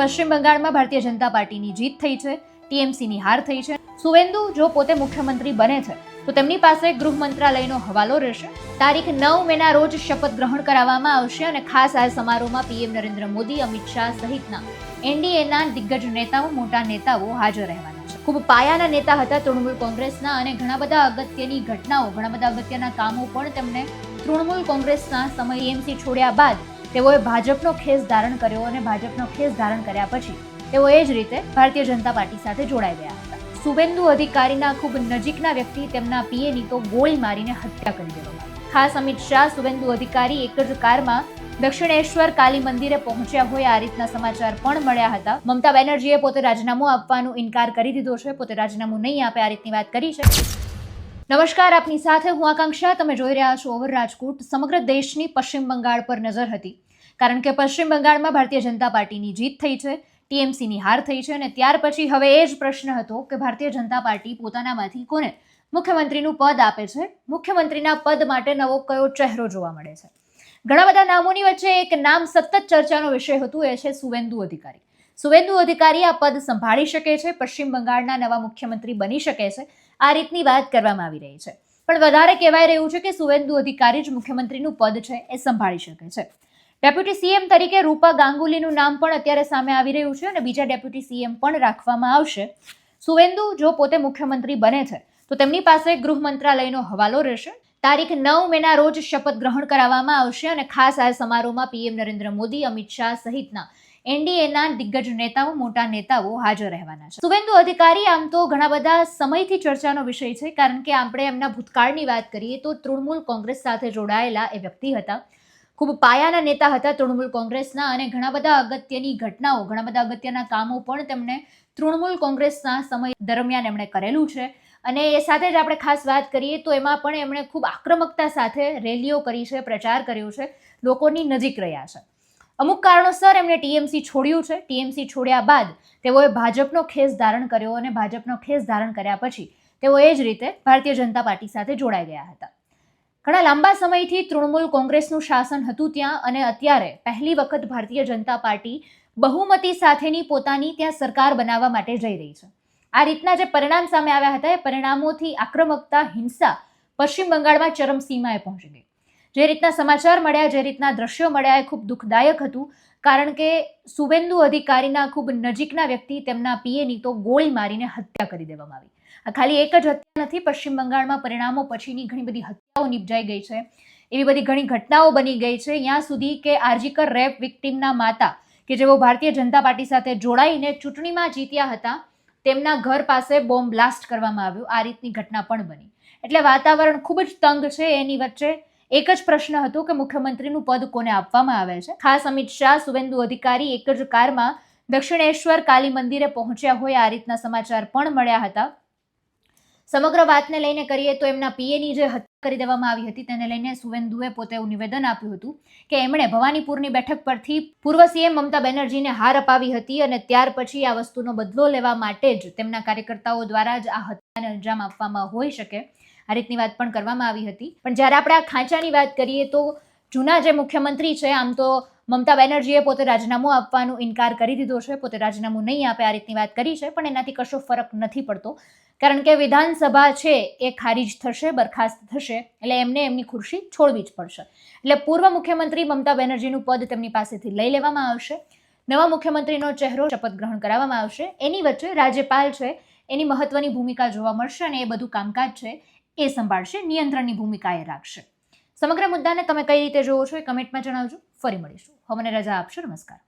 પશ્ચિમ બંગાળમાં ભારતીય જનતા પાર્ટીની જીત થઈ છે, ટીએમસીની હાર થઈ છે. સુવેન્દુ જો પોતે મુખ્યમંત્રી બને છે તો તેમની પાસે ગૃહ મંત્રાલયનો હવાલો રહેશે. તારીખ 9 મેના રોજ શપથ ગ્રહણ કરાવવામાં આવશે અને ખાસ આ સમારોહમાં પીએમ નરેન્દ્ર મોદી, અમિત શાહ સહિતના એનડીએના દિગ્ગજ નેતાઓ, મોટા નેતાઓ હાજર રહેવાના છે. ખૂબ પાયાના નેતા હતા તૃણમૂલ કોંગ્રેસના અને ઘણા બધા અગત્યની ઘટનાઓ, ઘણા બધા અગત્યના કામો પણ તેમણે તૃણમૂલ કોંગ્રેસના સમય ટીએમસી છોડ્યા બાદ તેઓએ ભાજપનો ખેસ ધારણ કર્યો અને ભાજપનો ખેસ ધારણ કર્યા પછી તેઓ એ જ રીતે ભારતીય જનતા પાર્ટી સાથે જોડાઈ ગયા હતા. સુવેન્દુ અધિકારીના ખૂબ નજીકના વ્યક્તિ તેમના પીએની તો ગોળી મારીને હત્યા કરી દેવામાં આવી. ખાસ અમિત શાહ, સુવેન્દુ અધિકારી એક જ કારમાં દક્ષિણેશ્વર કાલી મંદિરે પહોંચ્યા હોય આ રીતના સમાચાર પણ મળ્યા હતા. મમતા બેનર્જીએ પોતે રાજીનામું આપવાનો ઇનકાર કરી દીધો છે, પોતે રાજીનામું નહીં આપે આ રીતની વાત કરી છે. નમસ્કાર, આપની સાથે હું આકાંક્ષા. તમે જોઈ રહ્યા છો ઓવર રાજકોટ. સમગ્ર દેશની પશ્ચિમ બંગાળ પર નજર હતી, કારણ કે પશ્ચિમ બંગાળમાં ભારતીય જનતા પાર્ટીની જીત થઈ છે, ટીએમસીની હાર થઈ છે અને ત્યાર પછી હવે એ જ પ્રશ્ન હતો કે ભારતીય જનતા પાર્ટી પોતાનામાંથી કોને મુખ્યમંત્રીનું પદ આપે છે. મુખ્યમંત્રીના પદ માટે નવો કયો ચહેરો જોવા મળે છે? ઘણા બધા નામોની વચ્ચે એક નામ સતત ચર્ચાનો વિષય હતું, એ છે સુવેન્દુ અધિકારી. સુવેન્દુ અધિકારી આ પદ સંભાળી શકે છે, પશ્ચિમ બંગાળના નવા મુખ્યમંત્રી બની શકે છે, આ રીતની વાત કરવામાં આવી રહી છે. પણ વધારે કહેવાય રહ્યું છે કે સુવેન્દુ અધિકારી જ મુખ્યમંત્રીનું પદ છે એ સંભાળી શકે છે. ડેપ્યુટી સીએમ તરીકે રૂપા ગાંગુલીનું નામ પણ અત્યારે સામે આવી રહ્યું છે અને બીજા ડેપ્યુટી સીએમ પણ રાખવામાં આવશે. સુવેન્દુ જો પોતે મુખ્યમંત્રી બને છે તો તેમની પાસે ગૃહ મંત્રાલયનો હવાલો રહેશે. તારીખ 9 મેના રોજ શપથ ગ્રહણ કરાવવામાં આવશે અને ખાસ આ સમારોહમાં પીએમ નરેન્દ્ર મોદી, અમિત શાહ સહિતના એનડીએના દિગ્ગજ નેતાઓ, મોટા નેતાઓ હાજર રહેવાના છે. સુવેન્દુ અધિકારી આમ તો ઘણા બધા સમયથી ચર્ચાનો વિષય છે, કારણ કે આપણે એમના ભૂતકાળની વાત કરીએ તો તૃણમૂલ કોંગ્રેસ સાથે જોડાયેલા એ વ્યક્તિ હતા. ખૂબ પાયાના નેતા હતા તૃણમૂલ કોંગ્રેસના અને ઘણા બધા અગત્યની ઘટનાઓ, ઘણા બધા અગત્યના કામો પણ તેમણે તૃણમૂલ કોંગ્રેસના સમય દરમિયાન એમણે કરેલું છે. અને એ સાથે જ આપણે ખાસ વાત કરીએ તો એમાં પણ એમણે ખૂબ આક્રમકતા સાથે રેલીઓ કરી છે, પ્રચાર કર્યો છે, લોકોની નજીક રહ્યા છે. અમુક કારણોસર એમણે ટીએમસી છોડ્યું છે. ટીએમસી છોડ્યા બાદ તેઓએ ભાજપનો ખેસ ધારણ કર્યો અને ભાજપનો ખેસ ધારણ કર્યા પછી તેઓ એ જ રીતે ભારતીય જનતા પાર્ટી સાથે જોડાઈ ગયા હતા. ઘણા લાંબા સમયથી તૃણમૂલ કોંગ્રેસનું શાસન હતું ત્યાં, અને અત્યારે પહેલી વખત ભારતીય જનતા પાર્ટી બહુમતી સાથેની પોતાની ત્યાં સરકાર બનાવવા માટે જઈ રહી છે. આ રીતના જે પરિણામ સામે આવ્યા હતા એ પરિણામોથી આક્રમકતા, હિંસા પશ્ચિમ બંગાળમાં ચરમસીમાએ પહોંચી ગઈ. જે રીતના સમાચાર મળ્યા, જે રીતના દ્રશ્યો મળ્યા એ ખૂબ દુઃખદાયક હતું, કારણ કે સુવેન્દુ અધિકારીના ખૂબ નજીકના વ્યક્તિ તેમના પીએની તો ગોળી મારીને હત્યા કરી દેવામાં આવી. આ ખાલી એક જ હત્યા નથી, પશ્ચિમ બંગાળમાં પરિણામો પછીની ઘણી બધી હત્યાઓ નિપજાઈ ગઈ છે, એવી બધી ઘણી ઘટનાઓ બની ગઈ છે. ત્યાં સુધી કે આરજીકર રેપ વિક્ટિમના માતા કે જેઓ ભારતીય જનતા પાર્ટી સાથે જોડાઈને ચૂંટણીમાં જીત્યા હતા, તેમના ઘર પાસે બોમ્બ બ્લાસ્ટ કરવામાં આવ્યો, આ રીતની ઘટના પણ બની. એટલે વાતાવરણ ખૂબ જ તંગ છે. એની વચ્ચે એક જ પ્રશ્ન હતો કે મુખ્યમંત્રીનું પદ કોને આપવામાં આવે છે. ખાસ અમિત શાહ, સુવેન્દુ અધિકારી એક જ કારમાં દક્ષિણેશ્વર કાલી મંદિરે પહોંચ્યા હોય આ રીતના સમાચાર પણ મળ્યા હતા. સમગ્ર વાતને લઈને કરીએ તો એમના પીએની જે હત્યા કરી દેવામાં આવી હતી તેને લઈને સુવેન્દુએ પોતે એવું નિવેદન આપ્યું હતું કે એમણે ભવાનીપુરની બેઠક પરથી પૂર્વ સીએમ મમતા બેનર્જીને હાર અપાવી હતી અને ત્યાર પછી આ વસ્તુનો બદલો લેવા માટે જ તેમના કાર્યકર્તાઓ દ્વારા જ આ હત્યાને અંજામ આપવામાં હોઈ શકે, આ રીતની વાત પણ કરવામાં આવી હતી. પણ જ્યારે આપણે આ ખાંચાની વાત કરીએ તો જૂના જે મુખ્યમંત્રી છે, આમ તો મમતા બેનર્જીએ પોતે રાજીનામું આપવાનો ઇનકાર કરી દીધો છે, પોતે રાજીનામું નહીં આપે આ રીતની વાત કરી છે, પણ એનાથી કશો ફરક નથી પડતો, કારણ કે વિધાનસભા છે એ ખારીજ થશે, બરખાસ્ત થશે, એટલે એમને એમની ખુરશી છોડવી જ પડશે. એટલે પૂર્વ મુખ્યમંત્રી મમતા બેનર્જીનું પદ તેમની પાસેથી લઈ લેવામાં આવશે. નવા મુખ્યમંત્રીનો ચહેરો શપથ ગ્રહણ કરાવવામાં આવશે. એની વચ્ચે રાજ્યપાલ છે એની મહત્વની ભૂમિકા જોવા મળશે અને એ બધું કામકાજ છે એ સંભાળશે, નિયંત્રણની ભૂમિકા એ રાખશે. સમગ્ર મુદ્દાને તમે કઈ રીતે જોવો છો એ કમેન્ટમાં જણાવજો. ફરી મળીશું. હવે મને રજા આપશો. નમસ્કાર.